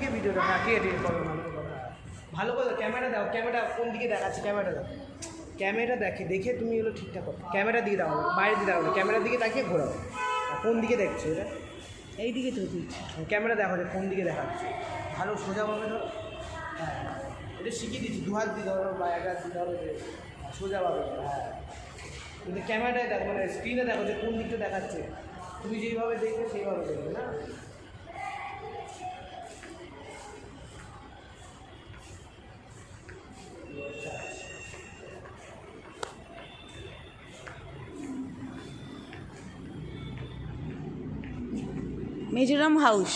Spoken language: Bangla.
দিকে ভিডিওটা, হ্যাঁ ঠিক করো ভালো করে ক্যামেরা দাও, ক্যামেরা কোন দিকে দেখাচ্ছে, ক্যামেরা দাও, ক্যামেরা দেখে তুমি এগুলো ঠিকঠাক করো, ক্যামেরা দিকে দাও, বাইরের দিকে দাও, ক্যামেরার দিকে তাকিয়ে ঘোরাও, কোন দিকে দেখছো এটা, এই দিকে তো তুই ক্যামেরা দেখো যে কোন দিকে দেখাচ্ছে, ভালো সোজাভাবে ধরো, হ্যাঁ এটা শিখিয়ে দিচ্ছি, দু হাত দিয়ে ধরো বা এক হাত দিয়ে ধরো, যে সোজাভাবে, হ্যাঁ কিন্তু ক্যামেরাটায় দেখো, মানে স্ক্রিনে দেখো যে কোন দিকটা দেখাচ্ছে, তুমি যেইভাবে দেখবে সেইভাবে দেখবে না। মিজোরাম হাউস।